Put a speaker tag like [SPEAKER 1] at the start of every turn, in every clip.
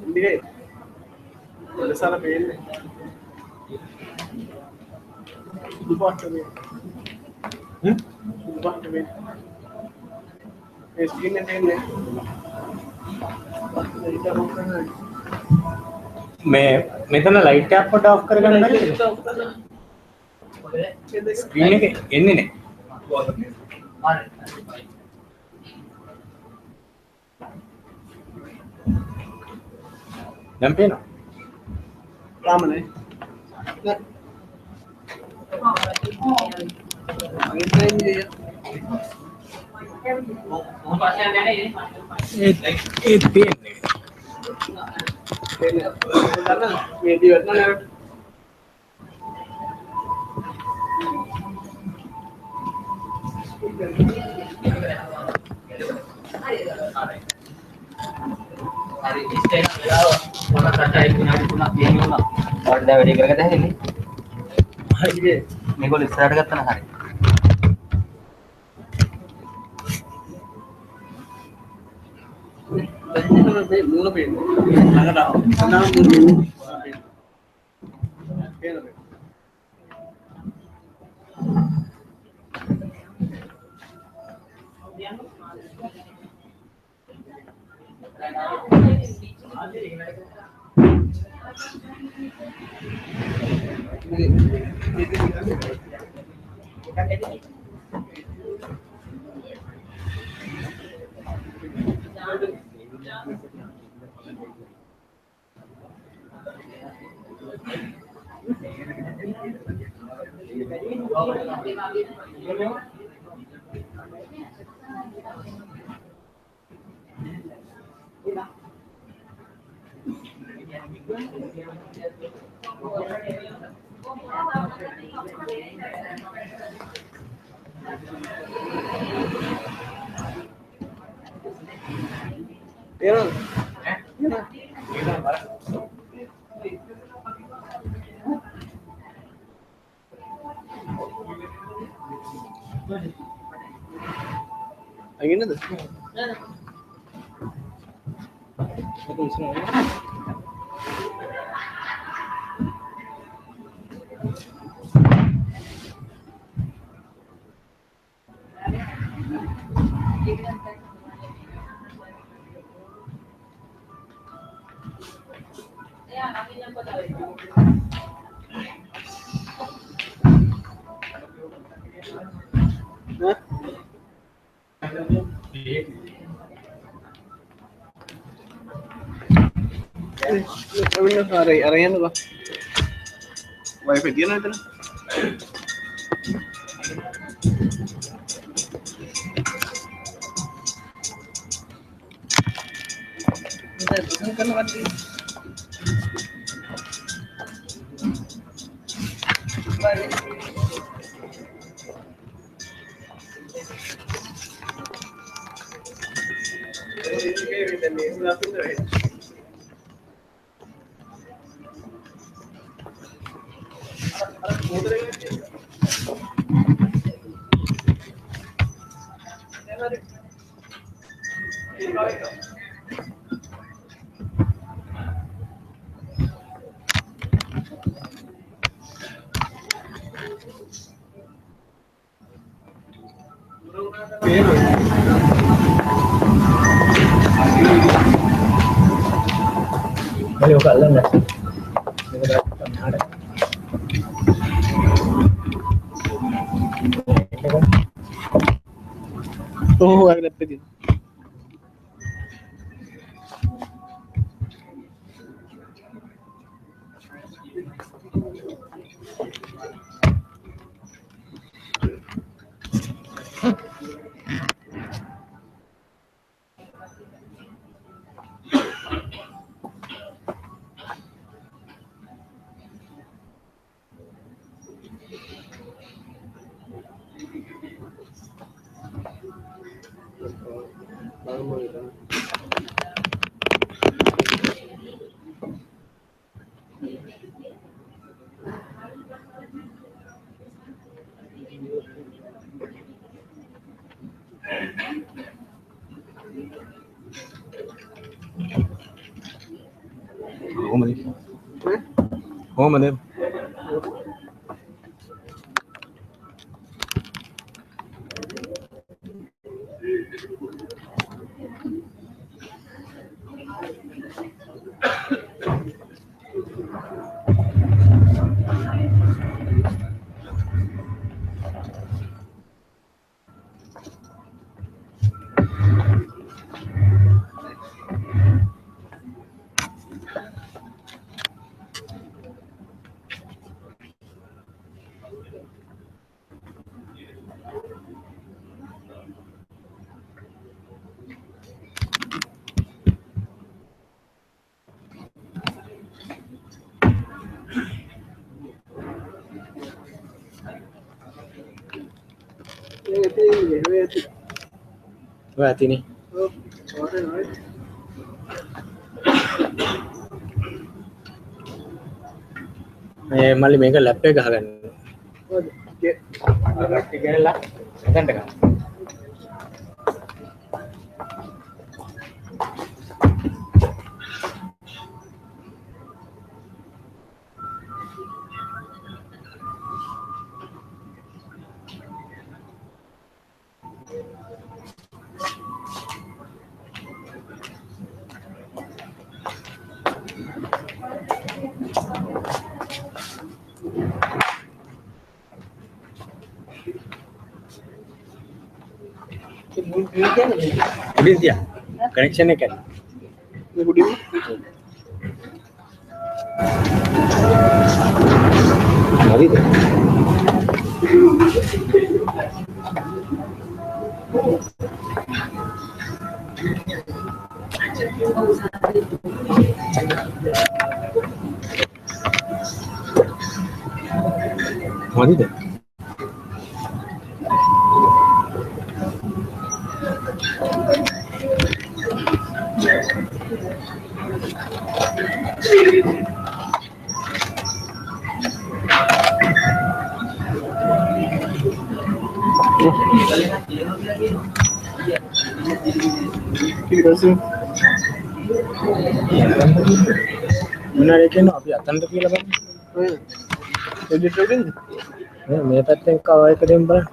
[SPEAKER 1] Indicate. Thirasara pain.
[SPEAKER 2] मैं මෙතන light එකක් පොඩ ඔෆ් කරගන්න බැරිද? ස්ක්‍රීන් එකේ එන්නේ නැහැ. දැන් පේනවා.
[SPEAKER 1] Ramane.
[SPEAKER 2] ඒ පේන්නේ.
[SPEAKER 1] Video na lang.
[SPEAKER 3] hari istilah mana kata ibu nabi pun nak biar mana orang dah beri kerja dah ini
[SPEAKER 1] Hari
[SPEAKER 3] mego istirahat kerja na hari
[SPEAKER 1] mula pain. Nagara. Nama mula pain. Pain. Angin itu? Aku bisa. Arrangan apa? Wifi dia nanti. Kan mati.
[SPEAKER 2] Boleh buka lang nggak? Ada.
[SPEAKER 1] Oh, ada pedin.
[SPEAKER 2] Home deh. Home deh. Berarti nih. Mali මේක lap එක ගහගන්න. ඔව්. ටිකේලා එතනට ගන්න. Udah dia. Connection එක.
[SPEAKER 1] Ini kudin.
[SPEAKER 2] Mari deh. Mari deh.
[SPEAKER 1] Dikasih.
[SPEAKER 2] Benar itu no, අපි අතන්ට කියලා බලන්න.
[SPEAKER 1] Edit reading.
[SPEAKER 2] මේ පැත්තෙන් කව එක දෙන්න බලන්න.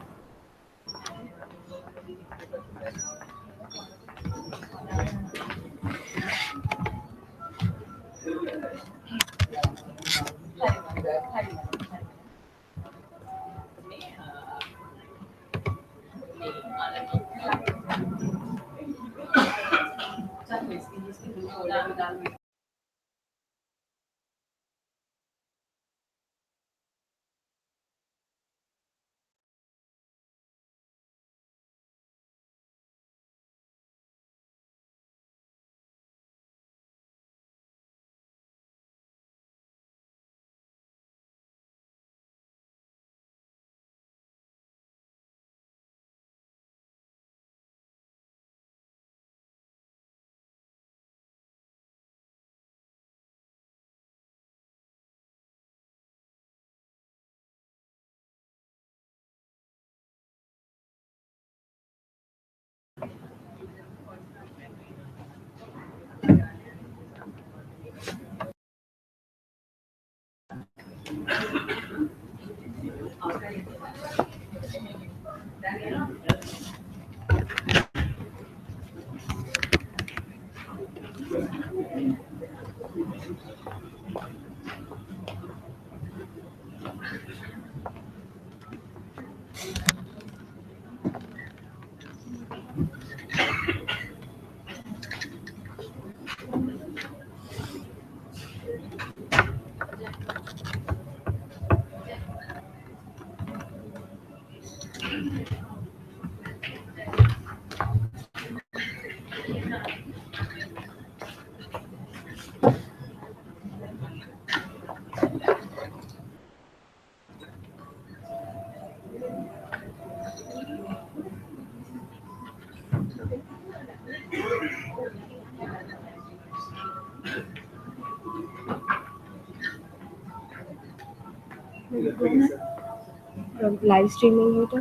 [SPEAKER 4] live streaming itu.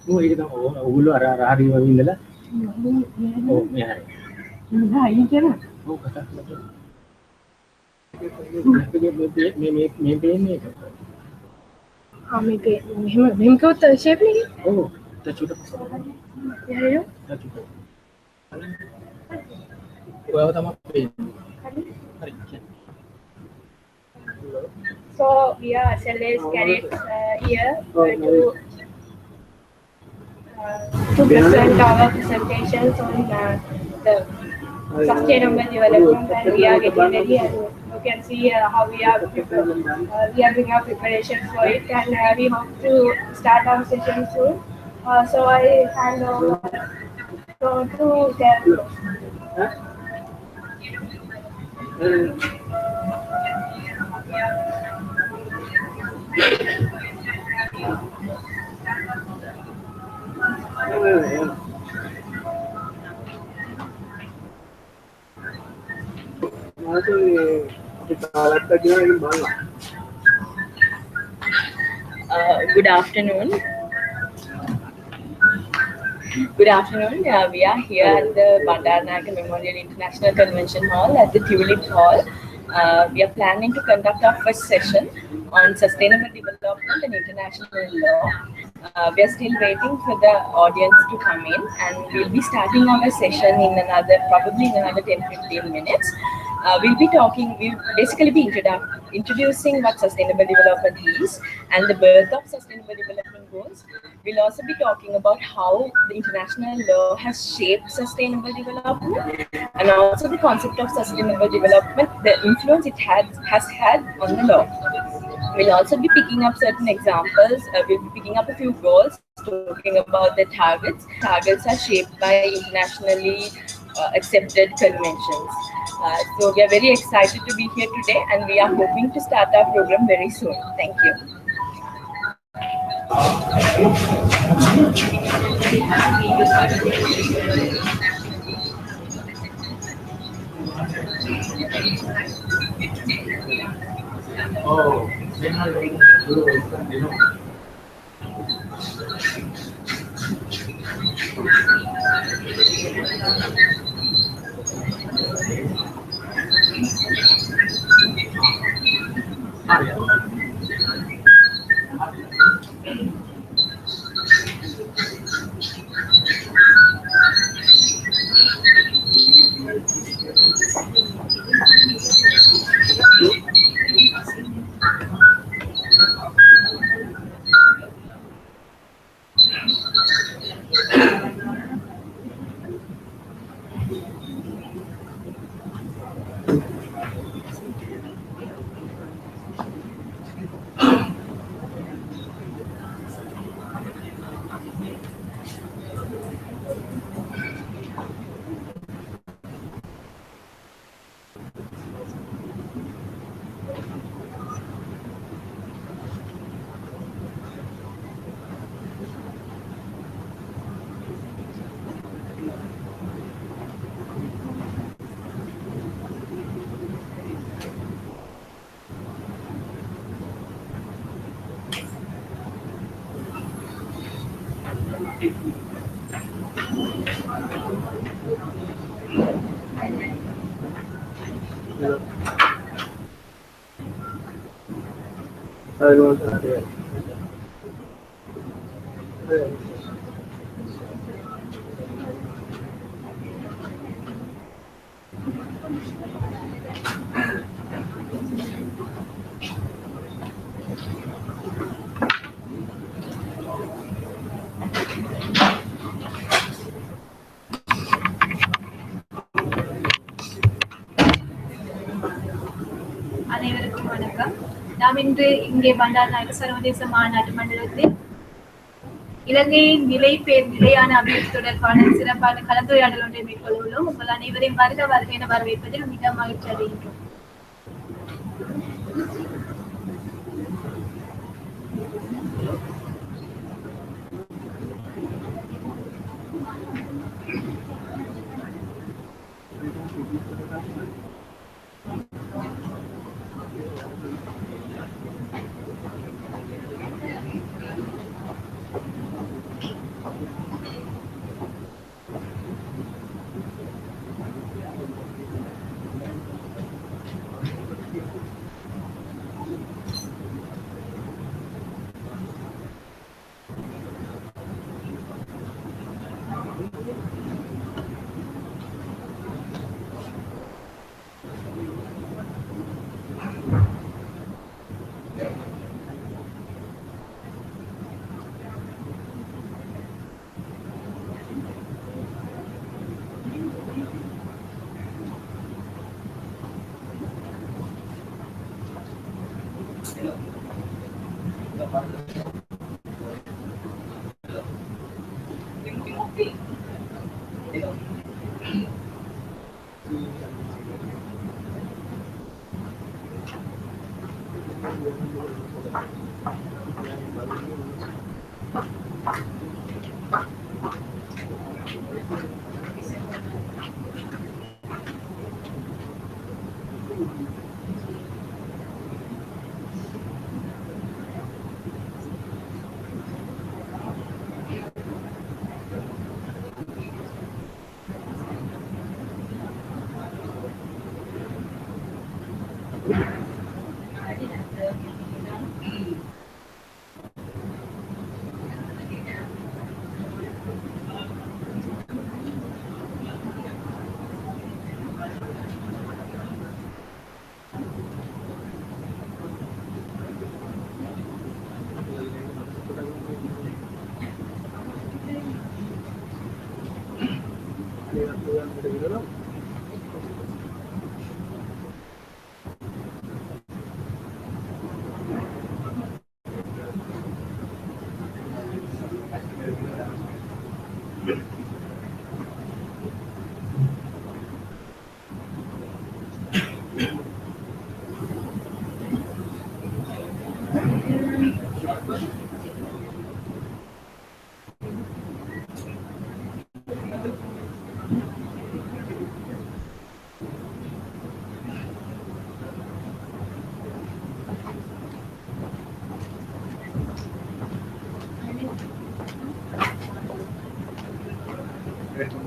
[SPEAKER 2] Oh, ඒක තමයි ඕගොල්ලෝ අර හරි වගේ ඉඳලා. ඔව් මේ හරි.
[SPEAKER 4] Nah, ini kan.
[SPEAKER 2] ඔව් කතා කරලා. මේ පේන්නේ ඒක.
[SPEAKER 4] මෙහෙම කවුද ෂේප් එකේ?
[SPEAKER 2] ඔව් තචුට.
[SPEAKER 4] යායෝ.
[SPEAKER 2] තචුට. ඔයාව තමයි පේන්නේ. හරි.
[SPEAKER 4] So we are SLA's cadets here to present our presentations on the sustainable development, and we are getting ready. And you can see how we are doing our preparation for it, and we hope to start our session soon. So I hand over to Terry.
[SPEAKER 5] Good afternoon. Good afternoon. We are here at the Bandaranaike Memorial International Convention Hall at the Tulip Hall. We are planning to conduct our first session on sustainable development and international law. We are still waiting for the audience to come in, and we'll be starting our session in probably in another 10-15 minutes. We'll basically be introducing what sustainable development is and the birth of sustainable development goals. We'll also be talking about how the international law has shaped sustainable development, and also the concept of sustainable development, the influence it has had on the law. We'll also be picking up certain examples. We'll be picking up a few goals, talking about the targets. Targets are shaped by internationally accepted conventions. So we are very excited to be here today, and we are hoping to start our program very soon. Thank you.
[SPEAKER 2] Oh,
[SPEAKER 4] அனைவருக்கும் வணக்கம். நாம் இன்று இங்கே பண்டாரநாயக்க சர்வதேச மாநாட்டு மண்டலத்தில் இலங்கையின் நிலையான அபிவிருத்தி தொடர்பான சிறப்பான கலந்துரையாடல் ஒன்றை மேற்கொள்ளுள்ளோம். உங்கள் அனைவரையும் வருக என வரவேற்பதில் மிக மகிழ்ச்சி அடைகின்றோம்.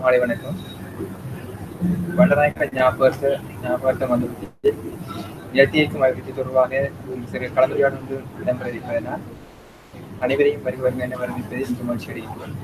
[SPEAKER 3] மாலை வணக்கம். பண்டநாயக்க ஞாபகம் வந்து இயற்கைக்கும் அபிவிருத்தி தொடர்பாக ஒரு சிறு கலந்துரையாடல் ஒன்று இடம்பெற இருப்பதனால் அனைவரையும் வருக என வரவேற்பதில் மிக மகிழ்ச்சி அடைகின்றோம்.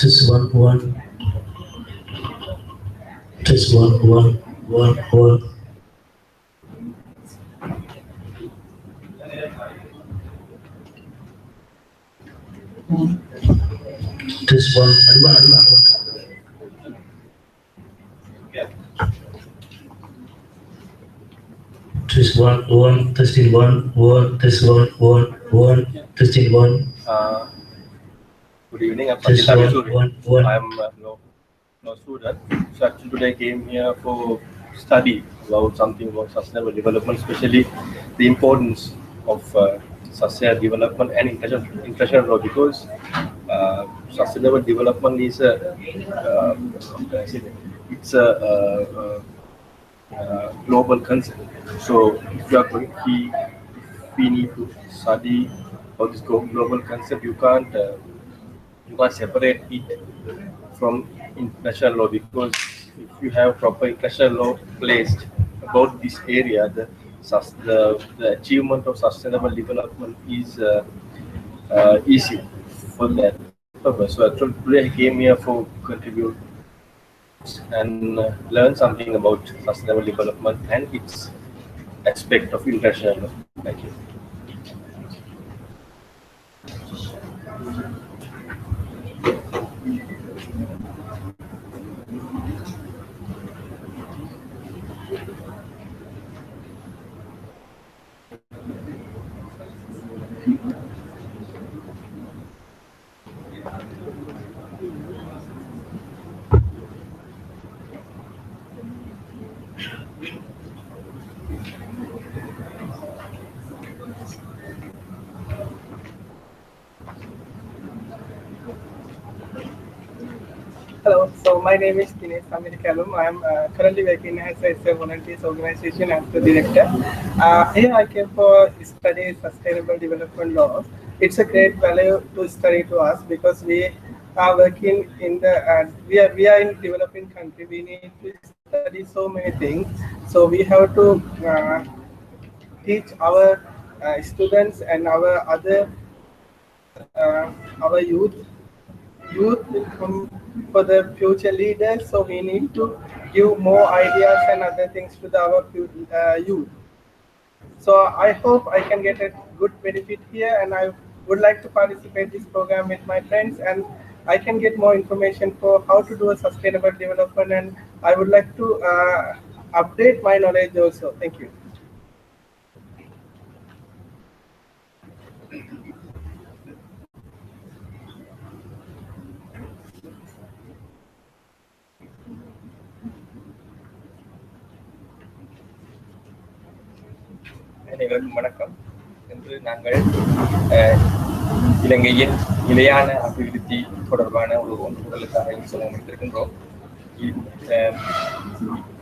[SPEAKER 6] Test one one. Test one one one one. Test one. Test one one. Testing one one. Test one one one. Testing one.
[SPEAKER 7] Good evening. I'm
[SPEAKER 6] Test
[SPEAKER 7] Sanjay
[SPEAKER 6] one
[SPEAKER 7] Suri.
[SPEAKER 6] one one.
[SPEAKER 7] I'm student. So actually today I came here for study about something about sustainable development, especially the importance of sustainable development and international law, because sustainable development is a how can I say that? It's a global concept. So if you are going, we need to study about this global concept. You can't separate it from international law, because if you have proper international law placed about this area, the achievement of sustainable development is easy for that purpose. So actually today I came here for contribute and learn something about sustainable development and its aspect of international law. Thank you.
[SPEAKER 8] Hello, so my name is Kinesh Americalum. I am currently working as a volunteers organization as the director. Here I came for study sustainable development laws. It's a great value to study to us because we are working in the we are in developing country. We need to study so many things. So we have to teach our students and our other our youth will come for the future leaders, so we need to give more ideas and other things to our youth. So I hope I can get a good benefit here, and I would like to participate this program with my friends, and I can get more information for how to do a sustainable development, and I would like to update my knowledge also. Thank you.
[SPEAKER 3] அனைவருக்கும் வணக்கம். இன்று நாங்கள் இலங்கையின் நிலையான அபிவிருத்தி தொடர்பான ஒரு ஒன்றுதலுக்காக அமைத்திருக்கின்றோம்.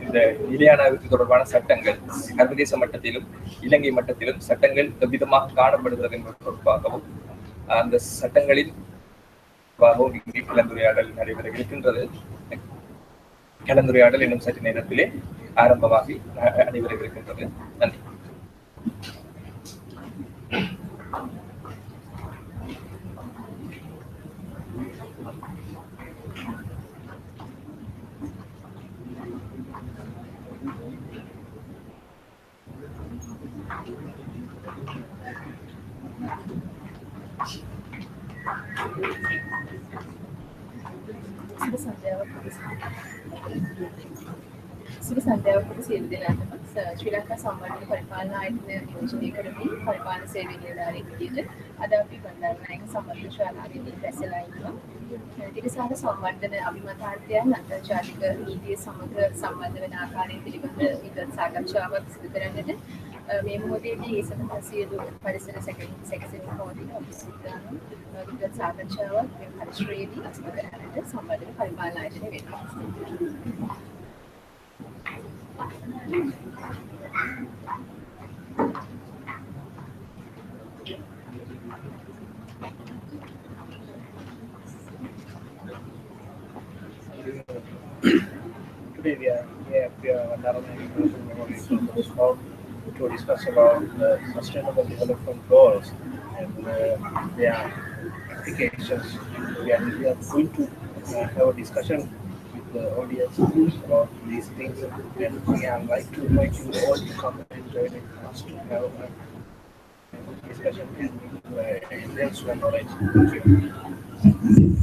[SPEAKER 3] இந்த நிலையான அபிவிருத்தி தொடர்பான சட்டங்கள் சர்வதேச மட்டத்திலும் இலங்கை மட்டத்திலும் சட்டங்கள் எவ்விதமாக காணப்படுகிறது என்பது தொடர்பாகவும் அந்த சட்டங்களில் இங்கே கலந்துரையாடல் நடைபெற இருக்கின்றது. கலந்துரையாடல் இன்னும் சற்று நேரத்திலே ஆரம்பமாகி நடைபெற இருக்கின்றது. நன்றி.
[SPEAKER 5] සුබ සන්ධ්‍යාවක් සියලු දෙනාටම ශ්‍රී ලංකා සම්බන්ධ පරිපාලන ආයතන නියෝජනය කරමින් පරිපාලන සේවය නිලධාරියෙක් විදිහට අද අපි බණ්ඩාරනායක සම්බන්ධ ශාලාවේදී රැස්ලා ඉන්නවා. තිරසාර සංවර්ධන අභිමතාර්ථයන් අන්තර්ජාතික නීතිය සමග සම්බන්ධ වෙන ආකාරය පිළිබඳ විගත සාකච්ඡාවක් සිදු කරන්නට මේ මොහොතේදී ඒ සඳහා සියලු පරිසර සැකසීම් පවතින අපි සිද්ධාන විගත සාකච්ඡාවක් මේ පරිශ්‍රයේදී සිදු කරන්නට සම්බන්ධ පරිපාලන ආයතනය වෙනවා.
[SPEAKER 2] Today we are here at Thirasara Lanka to discuss about the sustainable development goals and their applications. We are going to have a discussion with the audience about these things, and we are like to invite you all to come and join us to have a discussion and enhance your knowledge. Thank you.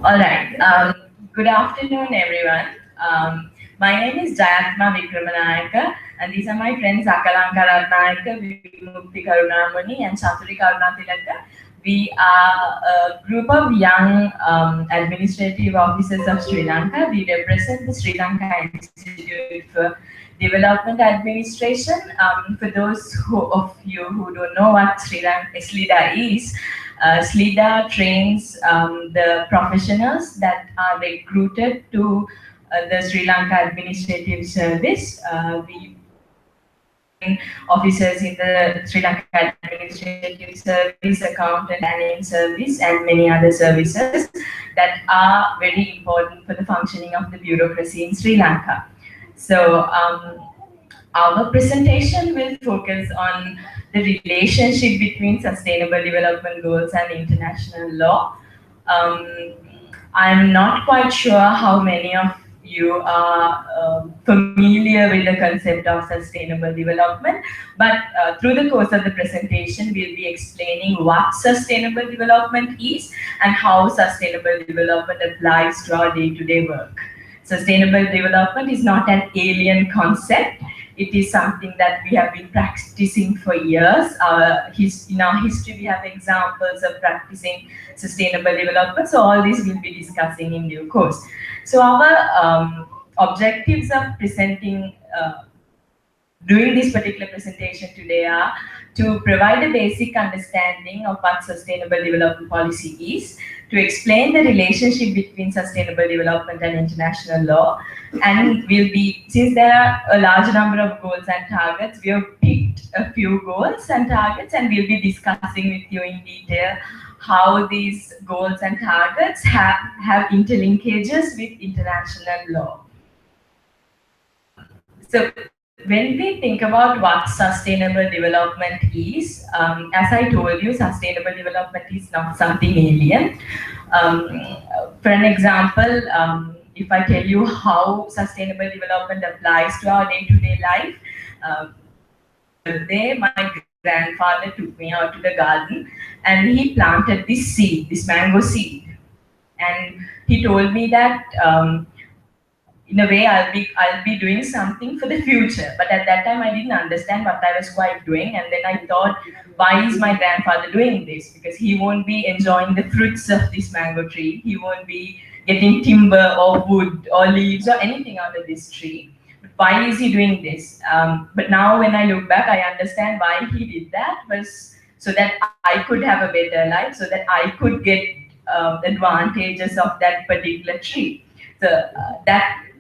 [SPEAKER 5] All right. Good afternoon, everyone. My name is Jayatma Vikramanayaka, and these are my friends Akalanka Ratnayaka, Vimukti Karunamani, and Chaturi Karunatilaka. We are a group of young administrative officers of Sri Lanka. We represent the Sri Lanka Institute for Development Administration. For those of you who don't know what SLIDA is, SLIDA trains the professionals that are recruited to the Sri Lanka Administrative Service. We train officers in the Sri Lanka Administrative Service, Accountant Planning Service, and many other services that are very important for the functioning of the bureaucracy in Sri Lanka. So Our presentation will focus on the relationship between Sustainable Development Goals and international law. I'm not quite sure how many of you are familiar with the concept of sustainable development, but through the course of the presentation, we'll be explaining what sustainable development is and how sustainable development applies to our day-to-day work. Sustainable development is not an alien concept. It is something that we have been practicing for years. In our history, we have examples of practicing sustainable development. So all this we'll be discussing in due course. So our objectives of doing this particular presentation today are to provide a basic understanding of what sustainable development policy is, to explain the relationship between sustainable development and international law, and since there are a large number of goals and targets, we have picked a few goals and targets, and we'll be discussing with you in detail how these goals and targets have interlinkages with international law. So when we think about what sustainable development is, as I told you, sustainable development is not something alien. For an example, if I tell you how sustainable development applies to our day-to-day life, my grandfather took me out to the garden and he planted this seed, this mango seed. And he told me that in a way, I'll be doing something for the future. But at that time, I didn't understand what I was quite doing. And then I thought, why is my grandfather doing this? Because he won't be enjoying the fruits of this mango tree. He won't be getting timber or wood or leaves or anything out of this tree. But why is he doing this? But now when I look back, I understand why he did that was so that I could have a better life, so that I could get advantages of that particular tree. So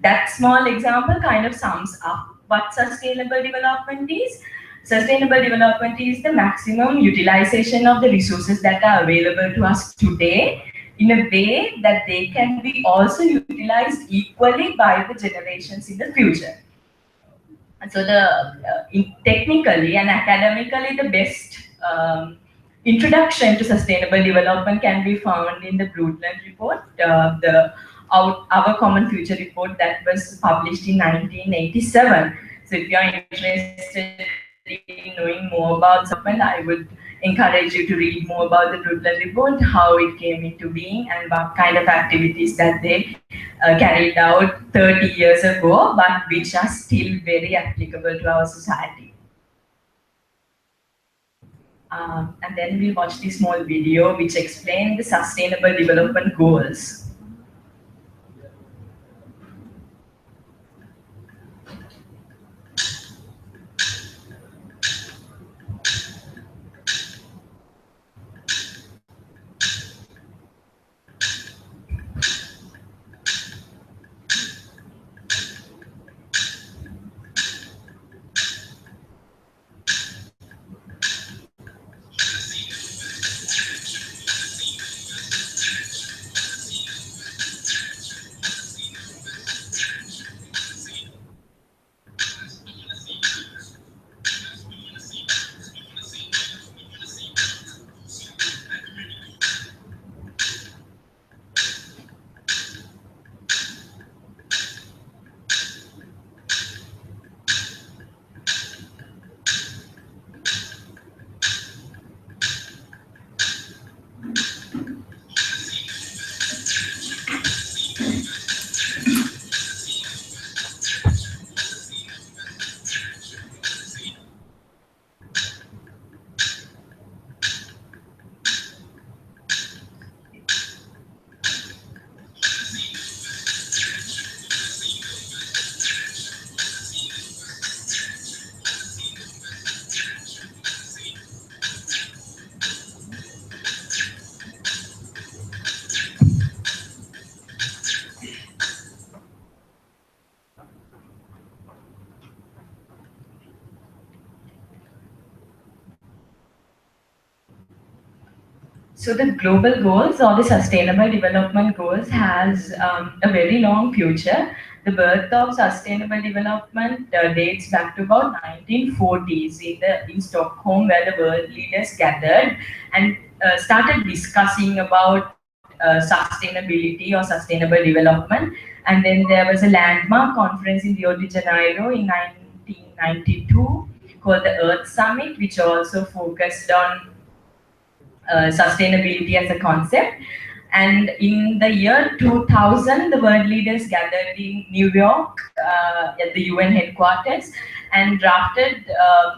[SPEAKER 5] that small example kind of sums up what sustainable development is. Sustainable development is the maximum utilization of the resources that are available to us today in a way that they can be also utilized equally by the generations in the future. And so technically and academically, the best introduction to sustainable development can be found in the Brundtland report, our Common Future report that was published in 1987. So if you are interested in knowing more about development, I would encourage you to read more about the Brundtland report, how it came into being and what kind of activities that they carried out 30 years ago, but which are still very applicable to our society. And then we watched this small video which explained the Sustainable Development Goals. So the global goals or the sustainable development goals has a very long future, The birth of sustainable development dates back to about 1940s in Stockholm, where the world leaders gathered and started discussing about sustainability or sustainable development. And then there was a landmark conference in Rio de Janeiro in 1992 called the Earth Summit, which also focused on sustainability as a concept. And in the year 2000, the world leaders gathered in New York at the UN headquarters and drafted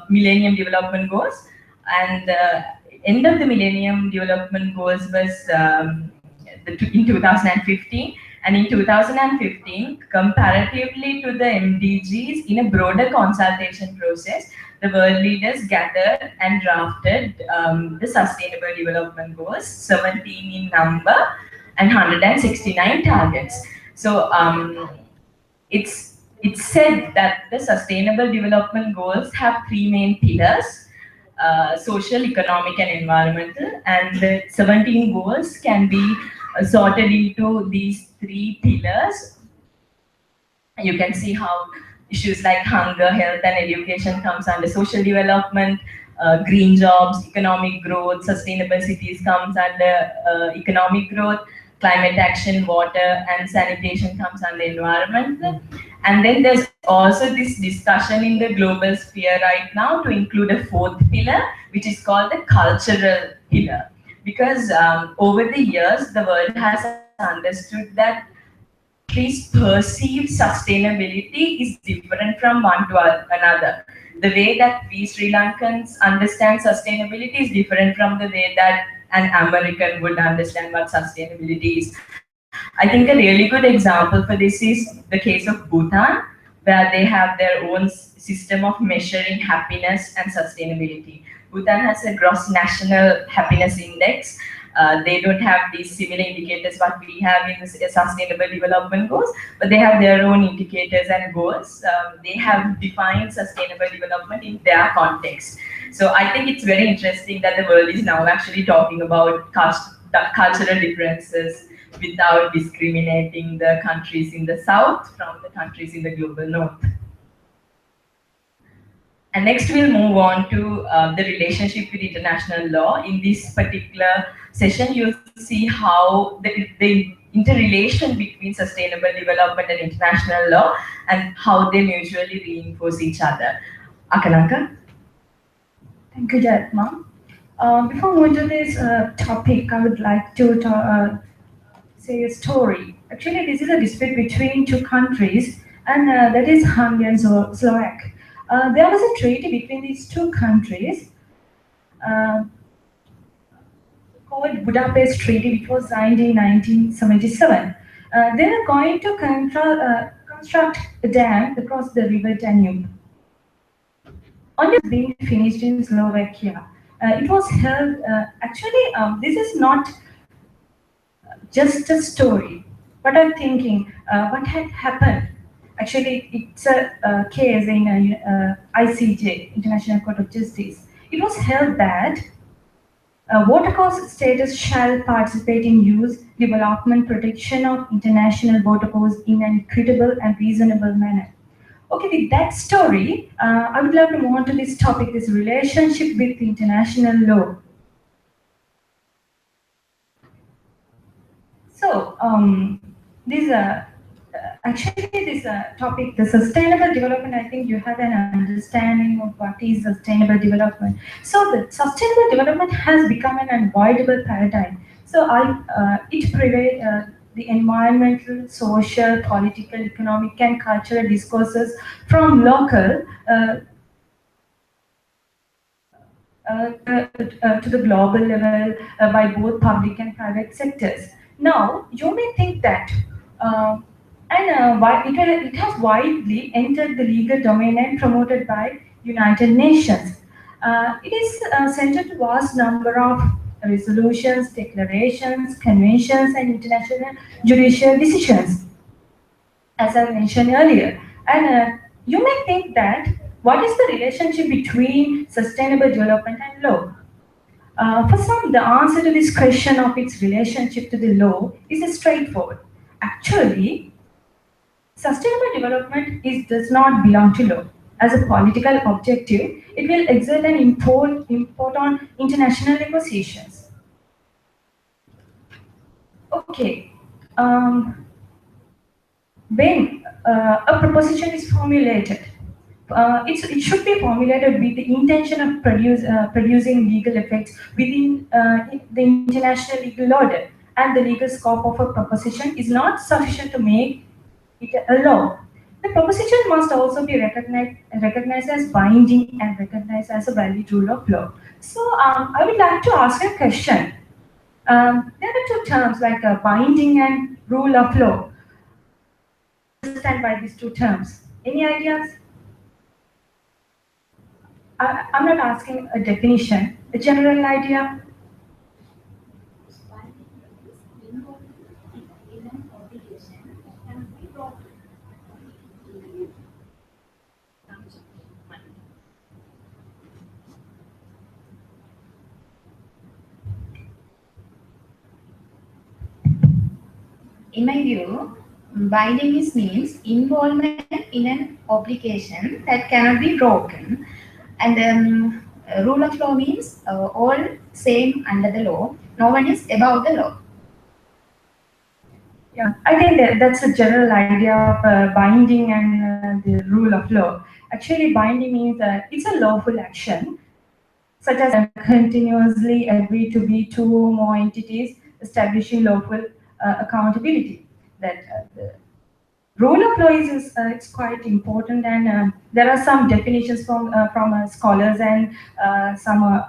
[SPEAKER 5] Millennium Development Goals. And end of the Millennium Development Goals was in 2015. And in 2015, comparatively to the MDGs, in a broader consultation process, the world leaders gathered and drafted the Sustainable Development Goals, 17 in number and 169 targets. So it's said that the Sustainable Development Goals have three main pillars: social, economic, and environmental. And the 17 goals can be sorted into these three pillars. You can see how issues like hunger, health, and education comes under social development. Green jobs, economic growth, sustainable cities comes under economic growth. Climate action, water, and sanitation comes under environment. And then there's also this discussion in the global sphere right now to include a fourth pillar, which is called the cultural pillar. Because over the years, the world has understood that countries perceive sustainability is different from one to another. The way that we Sri Lankans understand sustainability is different from the way that an American would understand what sustainability is. I think a really good example for this is the case of Bhutan, where they have their own system of measuring happiness and sustainability. Bhutan has a gross national happiness index. They don't have these similar indicators what we have in the Sustainable Development Goals, but they have their own indicators and goals. They have defined sustainable development in their context. So I think it's very interesting that the world is now actually talking about cultural differences without discriminating the countries in the south from the countries in the global north. And next we'll move on to the relationship with international law. In this particular session, you'll see how the interrelation between sustainable development and international law and how they mutually reinforce each other. Akalanka?
[SPEAKER 4] Thank you, Jatma. Before moving to this topic, I would like to say a story. Actually, this is a dispute between two countries, and that is Hungary and Slovak. There was a treaty between these two countries called Budapest Treaty, which was signed in 1977. They were going to construct a dam across the river Danube. Only being finished in Slovakia. It was held, this is not just a story, but I'm thinking what had happened. Actually, it's a case in ICJ, International Court of Justice. It was held that watercourse status shall participate in use, development, protection of international watercourse in an equitable and reasonable manner. Okay, with that story, I would like to move on to this topic, this relationship with international law. So, this topic, the sustainable development, I think you have an understanding of what is sustainable development. So, the sustainable development has become an unavoidable paradigm. So, it prevails the environmental, social, political, economic, and cultural discourses from local to the global level by both public and private sectors. Now, you may think that it has widely entered the legal domain and promoted by United Nations. It is centered to a vast number of resolutions, declarations, conventions, and international judicial decisions, as I mentioned earlier. And you may think that what is the relationship between sustainable development and law? For some, the answer to this question of its relationship to the law is straightforward. Actually,
[SPEAKER 9] Sustainable development does not belong to law. As a political objective, it will exert an import on international negotiations. Okay, when a proposition is formulated, it should be formulated with the intention of producing legal effects within the international legal order, and the legal scope of a proposition is not sufficient to make it a law. The proposition must also be recognized as binding and recognized as a valid rule of law. So I would like to ask a question. There are two terms like binding and rule of law. Understand by these two terms. Any ideas? I'm not asking a definition, a general idea.
[SPEAKER 10] In my view, binding means involvement in an obligation that cannot be broken, and rule of law means all same under the law. No one is above the law.
[SPEAKER 9] Yeah, I think that's a general idea of binding and the rule of law. Actually, binding means it's a lawful action, such as continuously agree to be two or more entities establishing lawful accountability. That the rule of law is it's quite important, and there are some definitions from scholars and some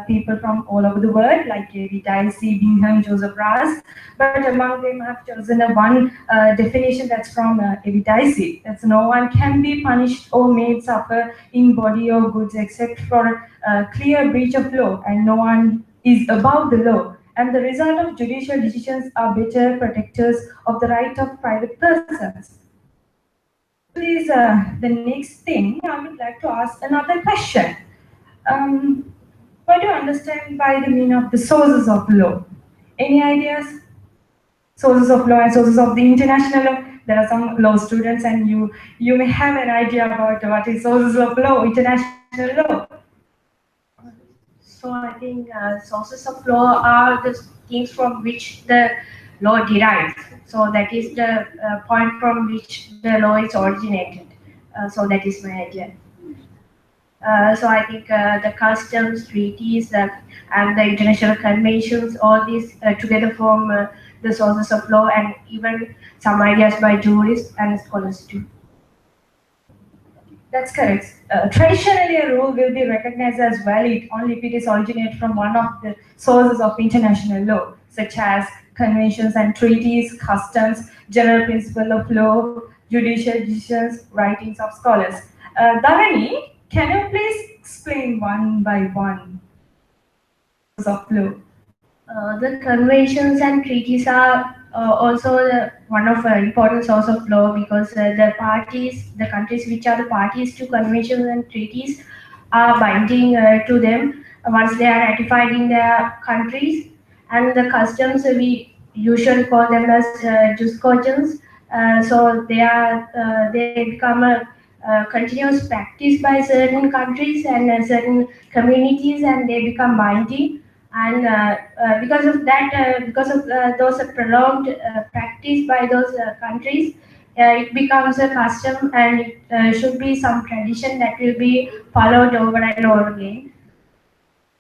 [SPEAKER 9] people from all over the world, like Dicey, Bingham, Joseph Raz. But among them, I've chosen one definition that's from Dicey. That's no one can be punished or made suffer in body or goods except for a clear breach of law, and no one is above the law. And the result of judicial decisions are better protectors of the right of private persons. Please, the next thing, I would like to ask another question. What do you understand by the meaning of the sources of law? Any ideas? Sources of law and sources of the international law. There are some law students, and you may have an idea about what is sources of law, international law.
[SPEAKER 4] So I think sources of law are the things from which the law derives. So that is the point from which the law is originated. So that is my idea. So I think the customs, treaties, and the international conventions, all these together form the sources of law, and even some ideas by jurists and scholars too.
[SPEAKER 9] That's correct. Traditionally, a rule will be recognized as valid only if it is originated from one of the sources of international law, such as conventions and treaties, customs, general principle of law, judicial decisions, writings of scholars. Dharani, can you please explain one by one sources of law?
[SPEAKER 4] The conventions and treaties are also one of important source of law, because the countries which are the parties to conventions and treaties are binding to them once they are ratified in their countries. And the customs, we usually call them as jus cogens. So they become a continuous practice by certain countries and certain communities, and they become binding. And because of that, because of those prolonged practice by those countries, it becomes a custom, and it should be some tradition that will be followed over and over again.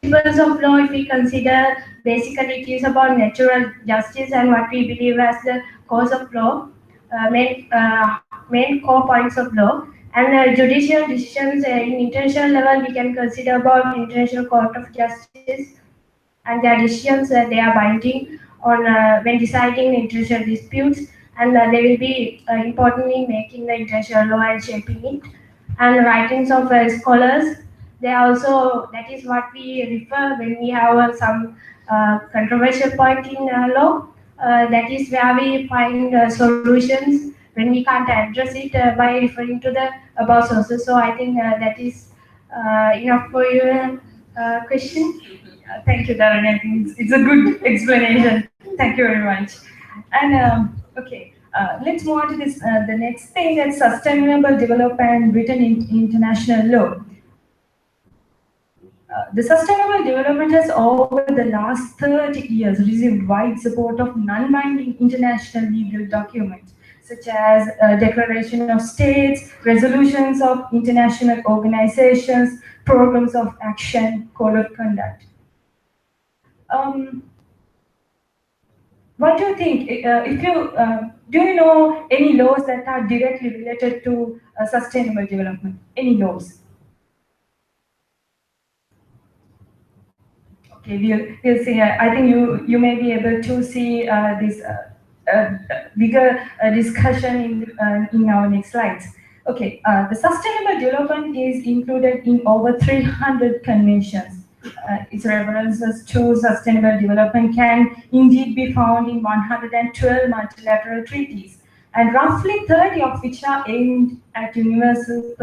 [SPEAKER 4] Principles of law, if we consider, basically it is about natural justice and what we believe as the cause of law, main core points of law. And judicial decisions in international level, we can consider about International Court of Justice, and their decisions, they are binding on when deciding international disputes, and they will be important in making the international law and shaping it. And the writings of scholars, they also, that is what we refer when we have some controversial point in law. That is where we find solutions when we can't address it by referring to the above sources. So I think that is enough for your question.
[SPEAKER 9] Thank you, Darren. I think it's a good explanation. Thank you very much. And okay, Let's move on to this. The next thing, that's sustainable development written in international law. The sustainable development has over the last 30 years received wide support of non-binding international legal documents such as declaration of states, resolutions of international organizations, programs of action, code of conduct. What do you think? If you do you know any laws that are directly related to sustainable development? Any laws? Okay, we'll see. I think you may be able to see this bigger discussion in our next slides. Okay, the sustainable development is included in over 300 conventions. Its references to sustainable development can indeed be found in 112 multilateral treaties, and roughly 30 of which are aimed at universal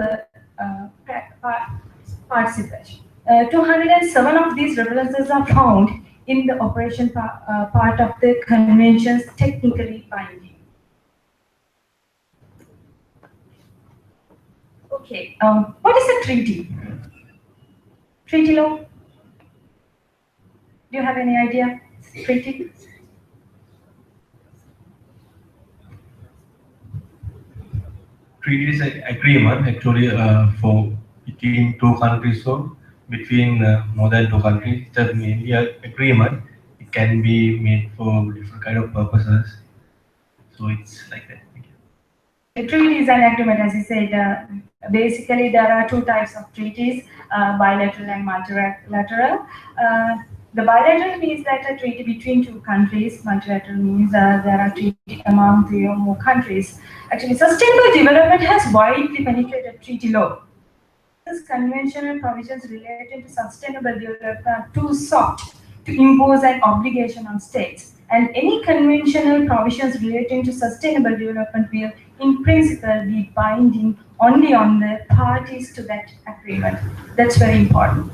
[SPEAKER 9] participation. 207 of these references are found in the operation part of the conventions technically binding. Okay, what is a treaty? Treaty law? Do you have any idea? Treaty?
[SPEAKER 11] Treaty is an agreement actually for between two countries or between more than two countries. It's mainly an agreement. It can be made for different kind of purposes. So it's like that.
[SPEAKER 9] A treaty is an agreement, as you said. Basically, there are two types of treaties, bilateral and multilateral. The bilateral means that a treaty between two countries. Multilateral means there are treaties among three or more countries. Actually, sustainable development has widely penetrated treaty law. This conventional provisions related to sustainable development are too soft to impose an obligation on states, and any conventional provisions relating to sustainable development will, in principle, be binding only on the parties to that agreement. That's very important.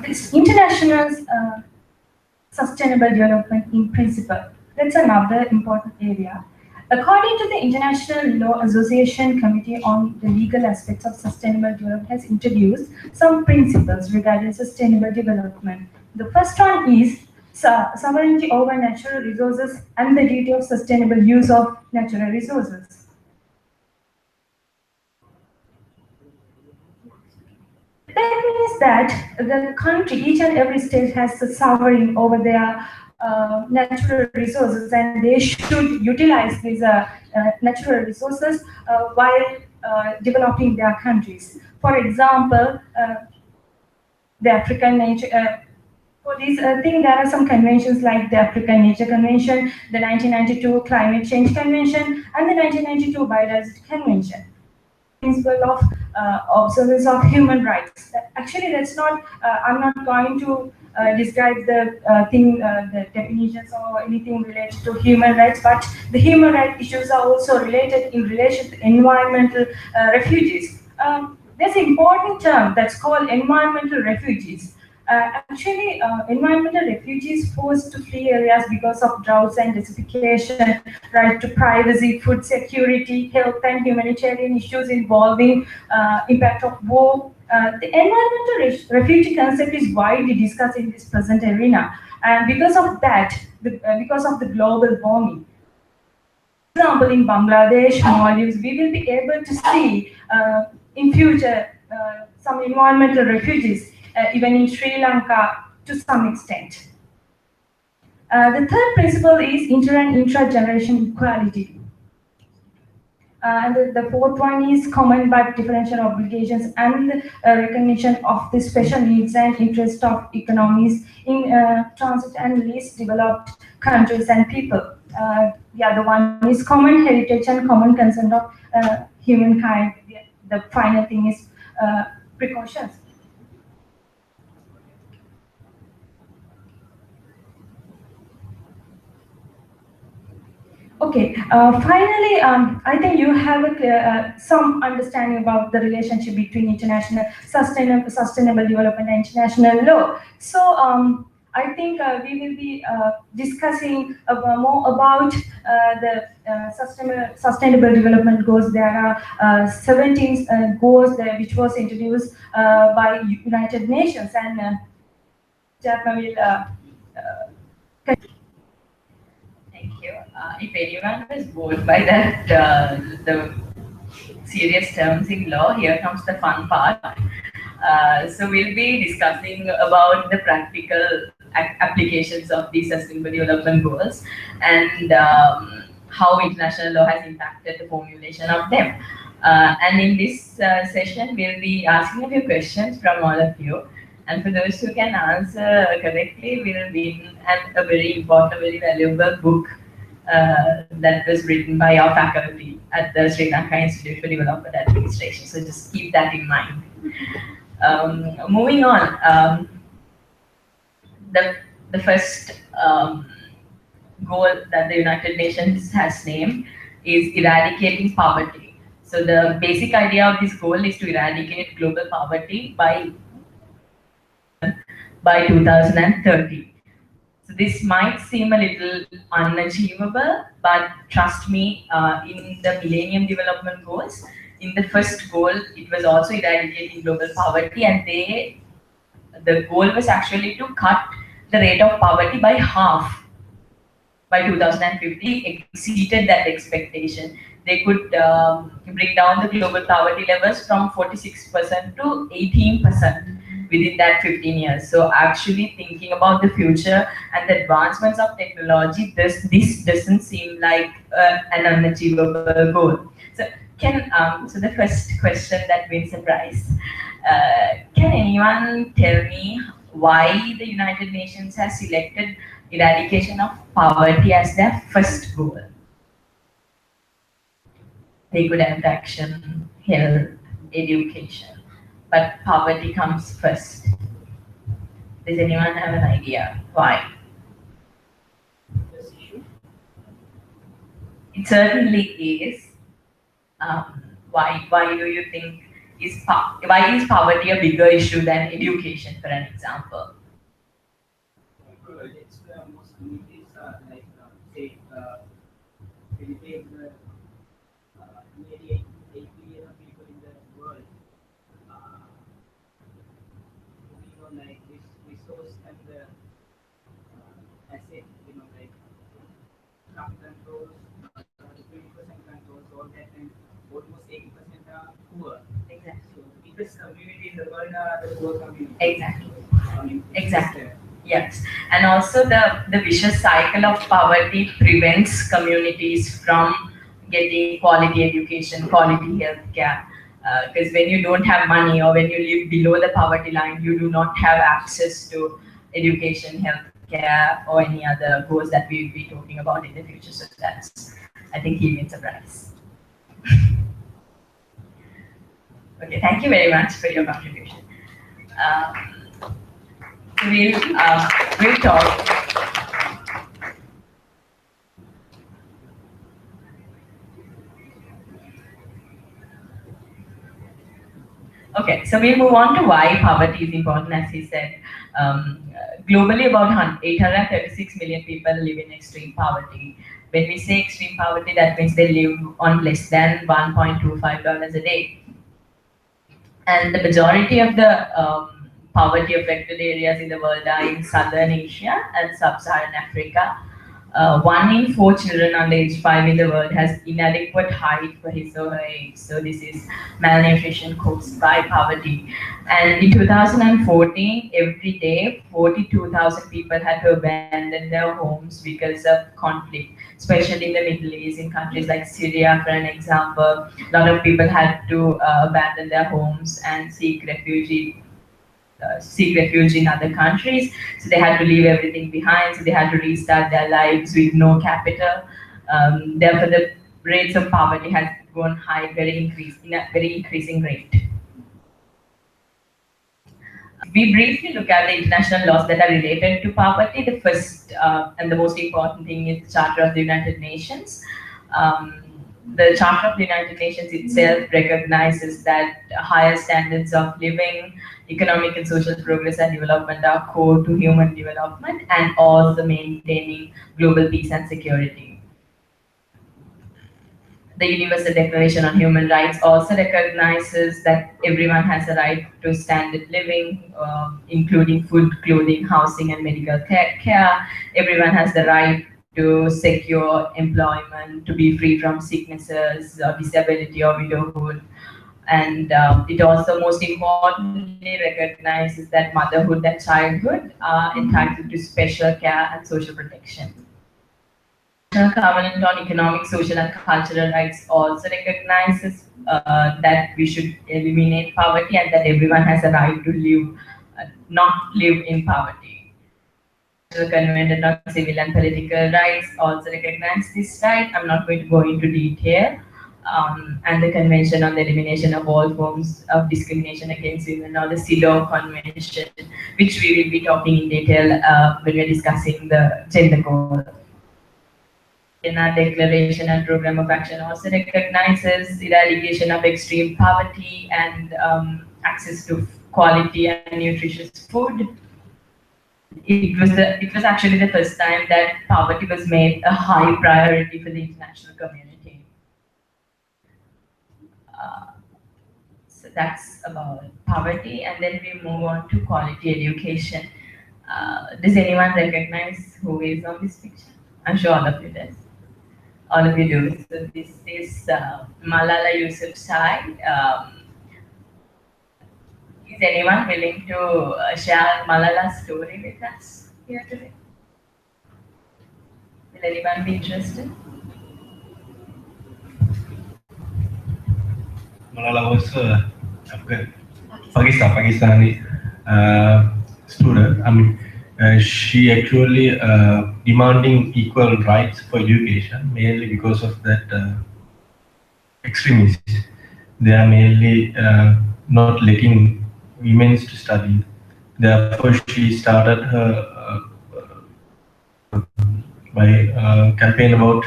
[SPEAKER 9] This international sustainable development in principle, that's another important area. According to the International Law Association Committee on the Legal Aspects of Sustainable Development has introduced some principles regarding sustainable development. The first one is sovereignty over natural resources and the duty of sustainable use of natural resources. That means that the country, each and every state has the sovereignty over their natural resources, and they should utilize these natural resources while developing their countries. For example, the African nature. For this thing, there are some conventions like the African Nature Convention, the 1992 Climate Change Convention, and the 1992 Biodiversity Convention. Principle of observance of human rights. Actually, that's not. I'm not going to describe the the definitions or anything related to human rights, but the human rights issues are also related in relation to environmental refugees. There's an important term that's called environmental refugees. Actually, environmental refugees forced to flee areas because of droughts and desertification, right to privacy, food security, health and humanitarian issues involving impact of war. The environmental refugee concept is widely discussed in this present arena, and because of that, because of the global warming. For example, in Bangladesh, Maldives, we will be able to see in future some environmental refugees. Even in Sri Lanka to some extent. The third principle is inter and intra-generation equality. And the fourth one is common but differential obligations and recognition of the special needs and interests of economies in transit and least developed countries and people. The other one is common heritage and common concern of humankind. The final thing is precautions. Okay, finally, I think you have a clear, some understanding about the relationship between international sustainable development and international law. So I think we will be discussing more about the sustainable development goals. There are 17 goals there which was introduced by United Nations, and Japan will
[SPEAKER 5] Thank you. If anyone was bored by that, the serious terms in law, here comes the fun part. So we'll be discussing about the practical applications of the Sustainable Development Goals and how international law has impacted the formulation of them. And in this session, we'll be asking a few questions from all of you. And for those who can answer correctly, we'll win a very important, very valuable book that was written by our faculty at the Sri Lanka Institute for Development Administration. So just keep that in mind. Moving on, the first goal that the United Nations has named is eradicating poverty. So the basic idea of this goal is to eradicate global poverty by 2030. So this might seem a little unachievable, but trust me, in the Millennium Development Goals, in the first goal, it was also eradicating global poverty, and the goal was actually to cut the rate of poverty by half by 2050, exceeded that expectation. They could bring down the global poverty levels from 46% to 18% within that 15 years. So actually thinking about the future and the advancements of technology, this doesn't seem like an unachievable goal. So so the first question that wins a prize. Can anyone tell me why the United Nations has selected eradication of poverty as their first goal? They could have action, health, education, but poverty comes first. Does anyone have an idea why? It certainly is. Why do you think why is poverty a bigger issue than education, for an example?
[SPEAKER 12] It's most communities like say Philippines, nearly 8 billion of people in the world. Like this resource and the asset, like traffic controls, 20% controls, all that, and almost 80% are poor.
[SPEAKER 5] Exactly.
[SPEAKER 12] So the biggest community in the world are the poor community.
[SPEAKER 5] Exactly. Exactly. Yes, and also the vicious cycle of poverty prevents communities from getting quality education, quality health care. Because when you don't have money or when you live below the poverty line, you do not have access to education, health care, or any other goals that we will be talking about in the future. So that's, I think, he wins a prize. Okay, thank you very much for your contribution. We'll talk. Okay, so we'll move on to why poverty is important, as he said. Globally, about 836 million people live in extreme poverty. When we say extreme poverty, that means they live on less than $1.25 a day. And the majority of the poverty-affected areas in the world are in Southern Asia and Sub-Saharan Africa. 1 in 4 children under age 5 in the world has inadequate height for his or her age. So this is malnutrition caused by poverty. And in 2014, every day, 42,000 people had to abandon their homes because of conflict, especially in the Middle East, in countries like Syria, for an example. A lot of people had to abandon their homes and seek refuge in other countries. So they had to leave everything behind. So they had to restart their lives with no capital. Therefore, the rates of poverty has gone high, in a very increasing rate. We briefly look at the international laws that are related to poverty. The first and the most important thing is the Charter of the United Nations. The Charter of the United Nations itself recognizes that higher standards of living, economic and social progress and development are core to human development and also maintaining global peace and security. The Universal Declaration on Human Rights also recognizes that everyone has a right to standard living, including food, clothing, housing, and medical care. Everyone has the right to secure employment, to be free from sicknesses, disability, or widowhood. And it also, most importantly, recognizes that motherhood and childhood are entitled to special care and social protection. The Covenant on Economic, Social, and Cultural Rights also recognizes that we should eliminate poverty and that everyone has a right to live, not live in poverty. The Convention on Civil and Political Rights also recognize this right. I'm not going to go into detail. And the Convention on the Elimination of All Forms of Discrimination Against Women, or the CEDAW Convention, which we will be talking in detail when we're discussing the gender goal. In our declaration and program of action also recognizes eradication of extreme poverty and access to quality and nutritious food. It was actually the first time that poverty was made a high priority for the international community. So that's about poverty, and then we move on to quality education. Does anyone recognize who is on this picture? I'm sure all of you does. All of you do. So this is Malala Yousafzai. Is anyone willing to share Malala's story with us here today? Will anyone be interested?
[SPEAKER 11] Malala was Pakistani student. I mean, she actually demanding equal rights for education, mainly because of that extremists. They are mainly not letting women to study. Therefore, she started her by campaign about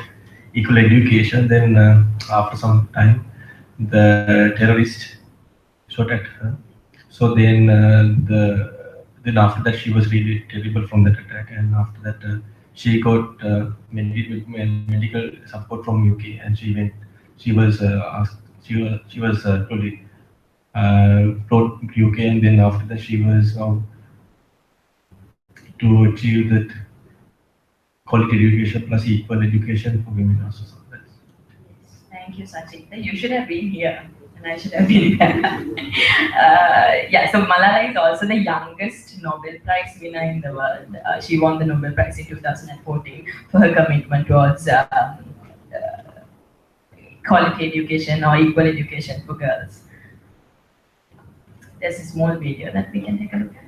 [SPEAKER 11] equal education. Then, after some time, the terrorists shot at her. So then after that she was really terrible from that attack, and after that she got medical support from UK, and she was asked, she was totally brought to UK, and then after that she was to achieve that quality education plus equal education for women also. So
[SPEAKER 5] Thank you, Sachita. You should have been here, and I should have been there. Yeah, so Malala is also the youngest Nobel Prize winner in the world. She won the Nobel Prize in 2014 for her commitment towards quality education or equal education for girls. There's a small video that we can take a look at.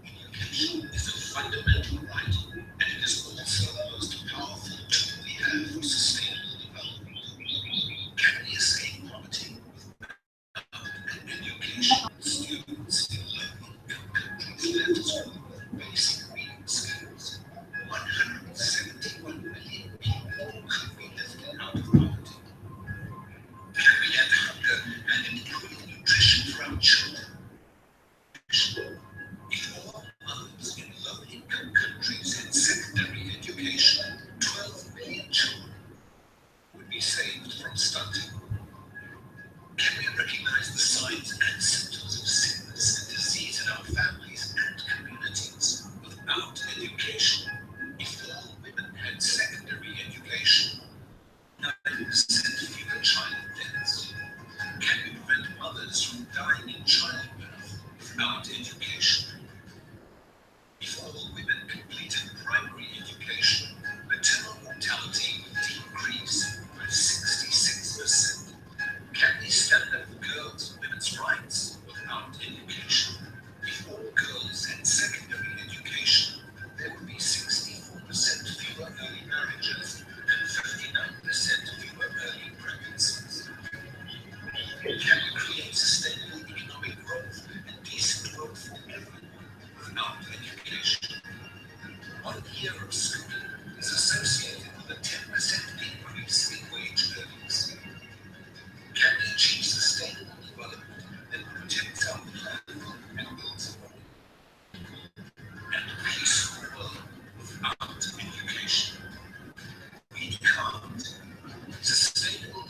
[SPEAKER 13] Education is a fundamental right, and it is also the most powerful tool we have for sustainable development. Can we escape poverty without an education? Students in low-income countries left school with basic reading skills. 171 million people could be lifted out of poverty. Can we end hunger and improve nutrition for our children? If all mothers in low-income countries had secondary education, 12 million children would be saved from stunting. Can we recognize the signs and symptoms of sickness and disease in our families and communities without education? If all women had secondary education, 90% fewer child deaths. Can we prevent mothers from dying in childbirth without education? If all women completed primary education, maternal mortality would decrease by 66%.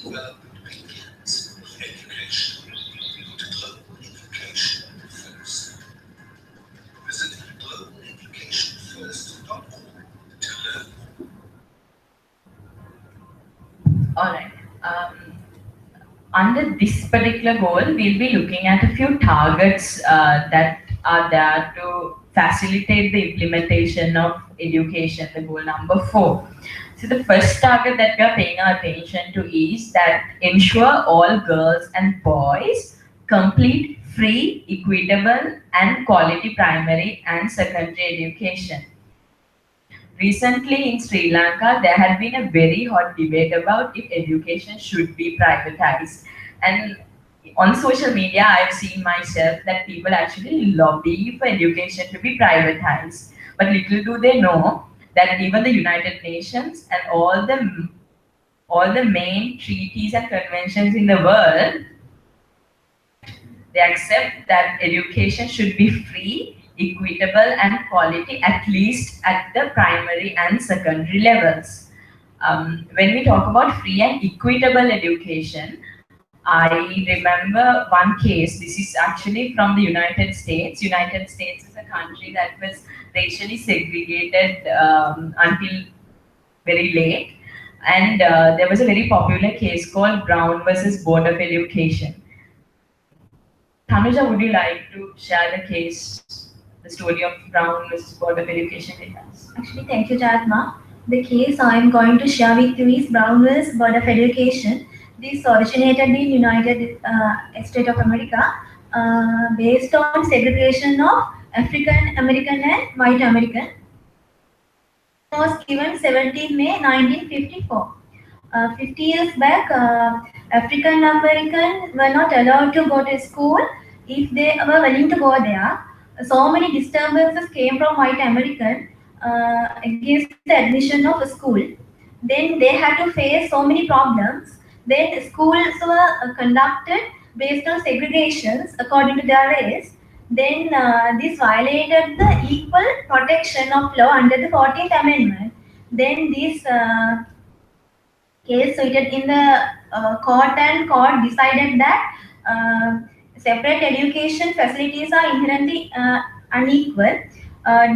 [SPEAKER 13] development begins with education. To global education first. Visit globaleducationfirst.org to learn more.
[SPEAKER 5] All right. Under this particular goal, we'll be looking at a few targets that are there to facilitate the implementation of education, the goal number 4. So the first target that we are paying our attention to is that ensure all girls and boys complete free, equitable and quality primary and secondary education. Recently in Sri Lanka, there had been a very hot debate about if education should be privatized. And on social media, I've seen myself that people actually lobby for education to be privatized. But little do they know that even the United Nations and all the main treaties and conventions in the world, they accept that education should be free, equitable and quality, at least at the primary and secondary levels. When we talk about free and equitable education, I remember one case. This is actually from the United States. United States is a country that was racially segregated until very late. And there was a very popular case called Brown versus Board of Education. Tanuja, would you like to share the case, the story of Brown versus Board of Education with us?
[SPEAKER 10] Actually, thank you, Chatma. The case I am going to share with you is Brown versus Board of Education. This originated in United States of America based on segregation of African American and white American. It was given 17 May 1954. 50 years back, African American were not allowed to go to school if they were willing to go there. So many disturbances came from white American against the admission of a school. Then they had to face so many problems. Then schools were conducted based on segregations according to their race. Then this violated the equal protection of law under the 14th Amendment. Then this case cited in the court, and court decided that separate education facilities are inherently unequal.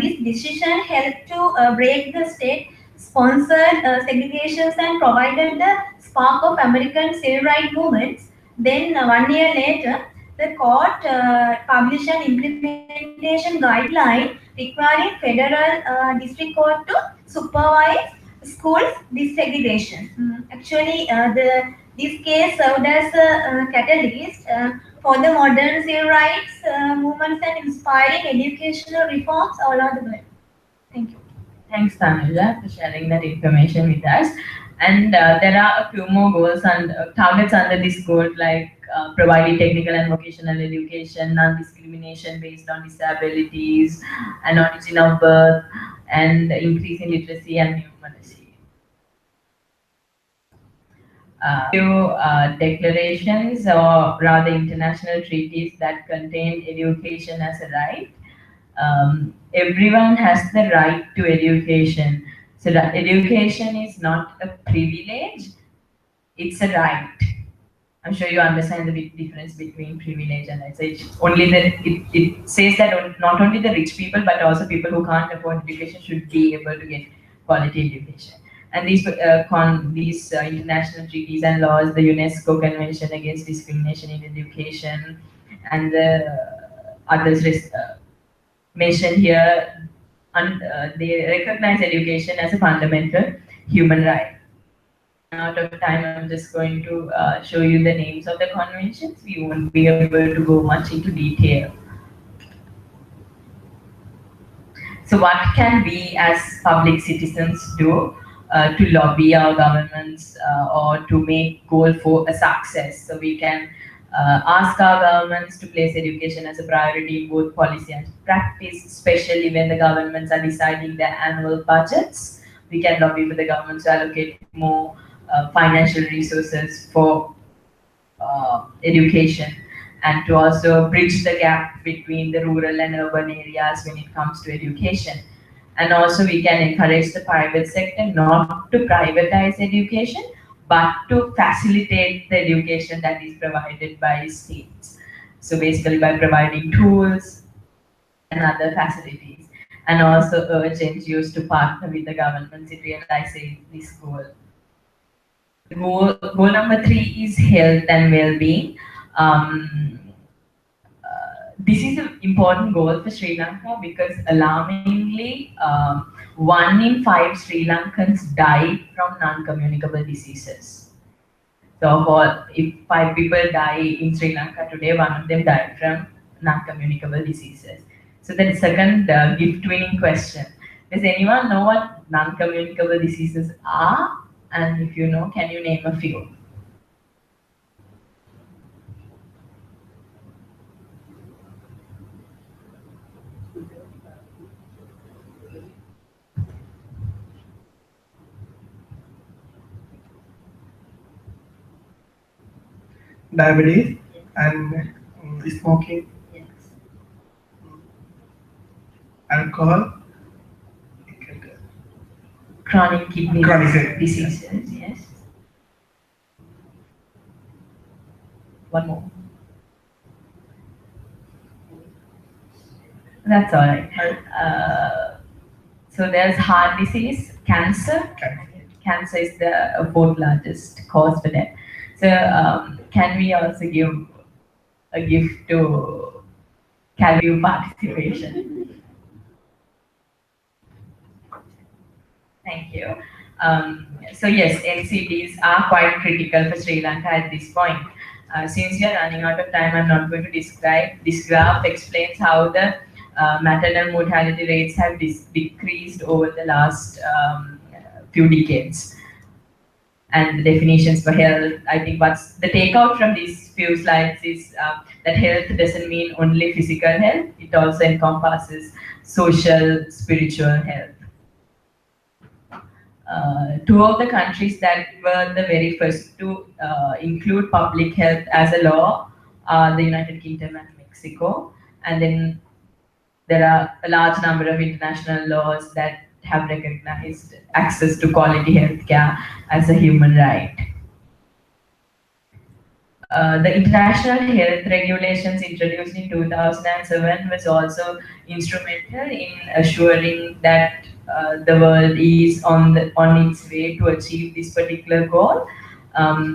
[SPEAKER 10] This decision helped to break the state-sponsored segregations and provided the spark of American civil rights movements. Then 1 year later, the court published an implementation guideline requiring federal district court to supervise schools desegregation. Actually, this case served as a catalyst for the modern civil rights movements and inspiring educational reforms all over the world. Thank you.
[SPEAKER 5] Thanks, Tanuja, for sharing that information with us. And there are a few more goals and targets under this goal, like providing technical and vocational education, non-discrimination based on disabilities and origin of birth, and increasing literacy and numeracy. Few declarations, or rather international treaties that contain education as a right. Everyone has the right to education. So that education is not a privilege, it's a right. I'm sure you understand the big difference between privilege and right. So it says that not only the rich people, but also people who can't afford education should be able to get quality education. And these international treaties and laws, the UNESCO Convention Against Discrimination in Education, and the others mentioned here, they recognize education as a fundamental human right. Out of time, I'm just going to show you the names of the conventions. We won't be able to go much into detail. So what can we as public citizens do to lobby our governments or to make goal for a success? So we can ask our governments to place education as a priority in both policy and practice, especially when the governments are deciding their annual budgets. We can lobby for the governments to allocate more financial resources for education, and to also bridge the gap between the rural and urban areas when it comes to education. And also we can encourage the private sector not to privatize education, but to facilitate the education that is provided by states. So basically by providing tools and other facilities, and also urge NGOs to partner with the governments in realizing this goal. Goal number 3 is health and well-being. This is an important goal for Sri Lanka because alarmingly, 1 in 5 Sri Lankans die from non-communicable diseases. So if 5 people die in Sri Lanka today, 1 of them died from non-communicable diseases. So the second gift-winning question. Does anyone know what non-communicable diseases are? And if you know, can you name a few?
[SPEAKER 8] Diabetes and smoking, alcohol,
[SPEAKER 5] Chronic kidney diseases, yes. One more. That's all right. So there's heart disease, cancer. Cancer is the 4th largest cause for death. So can we also give a gift to Calview participation? Thank you. So yes, NCDs are quite critical for Sri Lanka at this point. Since we are running out of time, I'm not going to describe. This graph explains how the maternal mortality rates have decreased over the last few decades. And the definitions for health, I think what's the takeout from these few slides is that health doesn't mean only physical health, it also encompasses social, spiritual health. 2 of the countries that were the very first to include public health as a law are the United Kingdom and Mexico. And then there are a large number of international laws that have recognized access to quality healthcare as a human right. The international health regulations introduced in 2007 was also instrumental in assuring that the world is on its way to achieve this particular goal.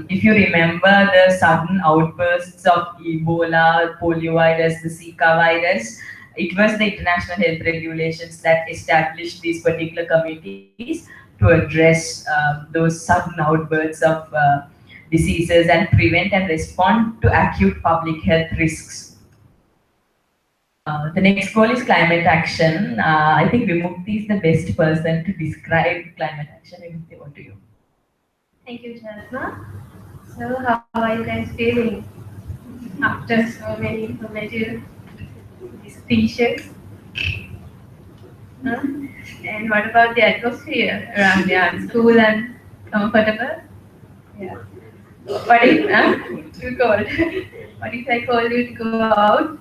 [SPEAKER 5] If you remember the sudden outbursts of Ebola, poliovirus, the Zika virus, it was the international health regulations that established these particular committees to address those sudden outbursts of diseases and prevent and respond to acute public health risks. The next goal is climate action. I think Vimukti is the best person to describe climate action. Vimukti, what do you?
[SPEAKER 4] Thank you, Jasna. So, how are you guys feeling after so many informative speeches? And what about the atmosphere around your school and comfortable? Yeah. What if, too cold. What if I call you to go out?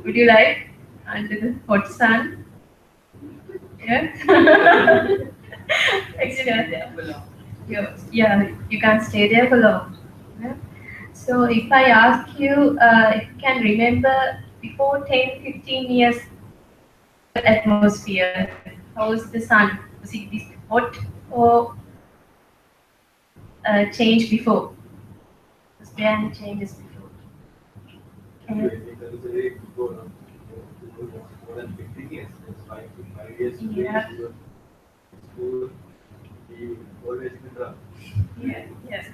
[SPEAKER 4] Would you like under the hot sun? Yeah. Actually, yeah, you can't stay there for long. Yeah? So if I ask you, if you can remember before 10, 15 years, atmosphere, how was the sun? Was it this hot or change before? Was there any changes before? Yeah. Yeah, yes.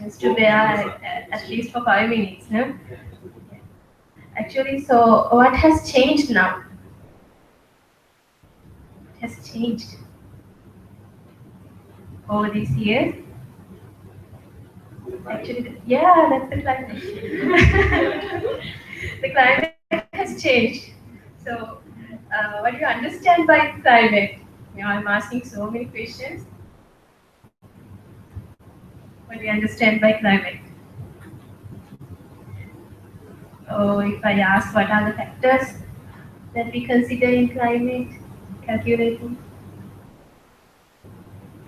[SPEAKER 4] Just to bear at least for 5 minutes. Huh? Actually, so what has changed now? What has changed over these years? Actually, yeah, that's the climate. The climate has changed. So, what do you understand by climate? You know, I'm asking so many questions. What do you understand by climate? Or if I ask what are the factors that we consider in climate calculating?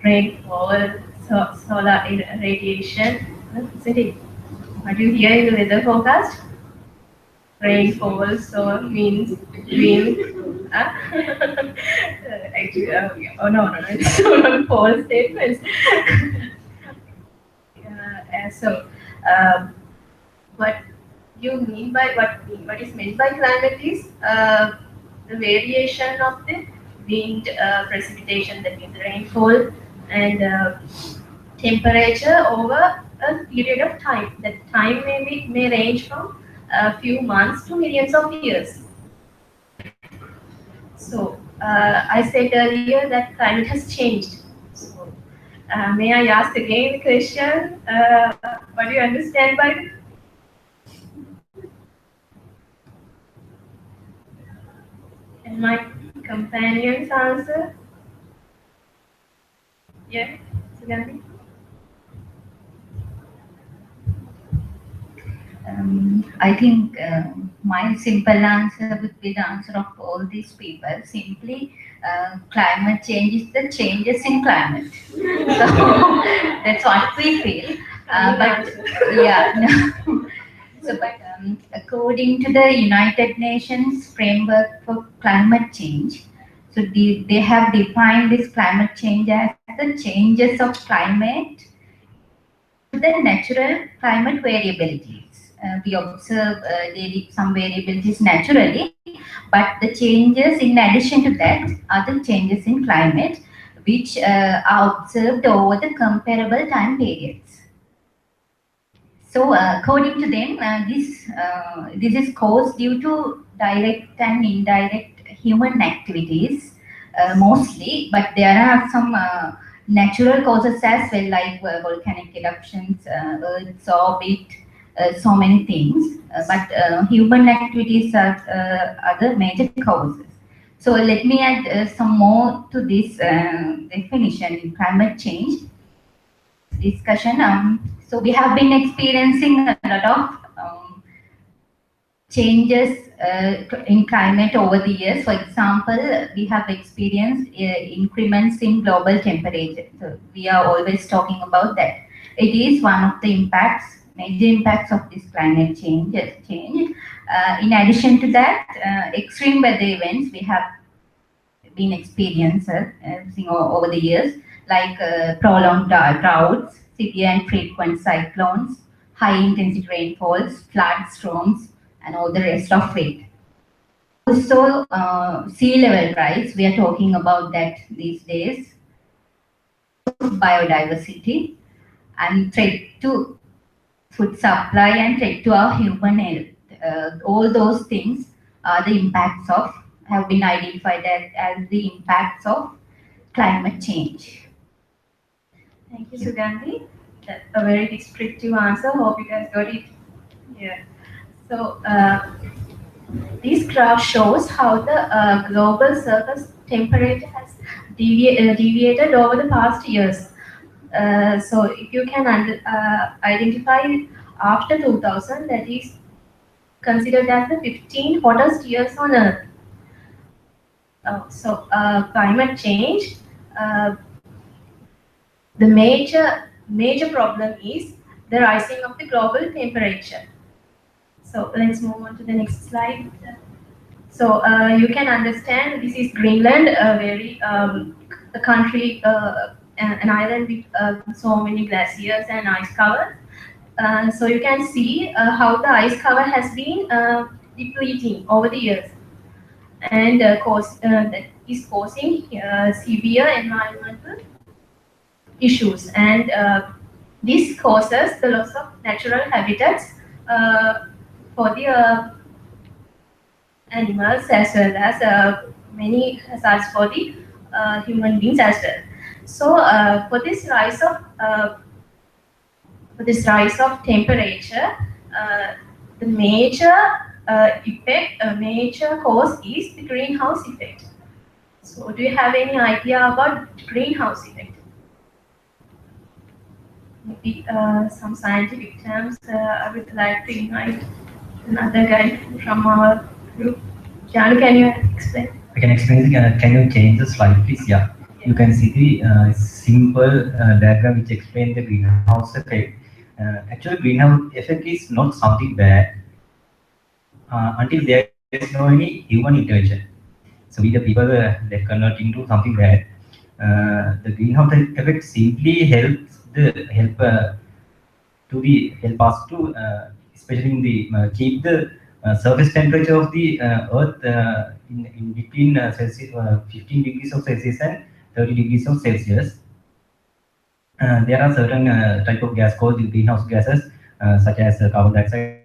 [SPEAKER 9] rainfall, solar radiation. Isn't it? What do you hear in the weather forecast? Rainfall, so means wind. Actually, oh no, it's not false statements. What you mean by what is meant by climate is the variation of the wind, precipitation, that means rainfall, and temperature over a period of time. That time may range from a few months to millions of years. So I said earlier that climate has changed. So may I ask again the question? What do you understand by it? And my companions answer? Yeah, Sugandhi?
[SPEAKER 10] I think my simple answer would be the answer of all these people. Simply, climate change is the changes in climate. So that's what we feel. But yeah, no. But according to the United Nations framework for climate change, so they have defined this climate change as the changes of climate to the natural climate variabilities. We observe some variabilities naturally, but the changes in addition to that are the changes in climate which are observed over the comparable time periods. So according to them, this is caused due to direct and indirect human activities mostly, but there are some natural causes as well, like volcanic eruptions, Earth's orbit, so many things. But human activities are other major causes. So let me add some more to this definition in climate change discussion. So we have been experiencing a lot of changes in climate over the years. For example, we have experienced increments in global temperature. So we are always talking about that. It is one of the impacts, major impacts of this climate change. In addition to that, extreme weather events we have been experiencing over the years, like prolonged droughts, severe and frequent cyclones, high intensity rainfalls, flood storms, and all the rest of it. Also, sea level rise, we are talking about that these days. Biodiversity and threat to food supply and threat to our human health. All those things are the impacts of, have been identified as the impacts of climate change.
[SPEAKER 9] Thank you, Sugandhi. That's a very descriptive answer. Hope you guys got it. Yeah. So this graph shows how the global surface temperature has deviated over the past years. So if you can identify after 2000, that is considered as the 15 hottest years on Earth. Climate change, the major problem is the rising of the global temperature. So let's move on to the next slide. So you can understand this is Greenland, a country, an island with so many glaciers and ice cover. So you can see how the ice cover has been depleting over the years, and that is causing severe environmental issues, and this causes the loss of natural habitats for the animals, as well as many hazards for the human beings as well. So for this rise of temperature, the major major cause is the greenhouse effect. So do you have any idea about greenhouse effect? Maybe some scientific terms. I would like to invite another guy from our group. Janu, can you explain?
[SPEAKER 14] I can explain. Can you change the slide, please? Yeah. you can see the simple diagram which explains the greenhouse effect. Actually, greenhouse effect is not something bad until there is no any human intervention. So we the people they convert into something bad. The greenhouse effect simply helps the to the help us to especially in the keep the surface temperature of the earth in between Celsius, 15 degrees of Celsius and 30 degrees of Celsius. There are certain type of gas called greenhouse gases such as carbon dioxide,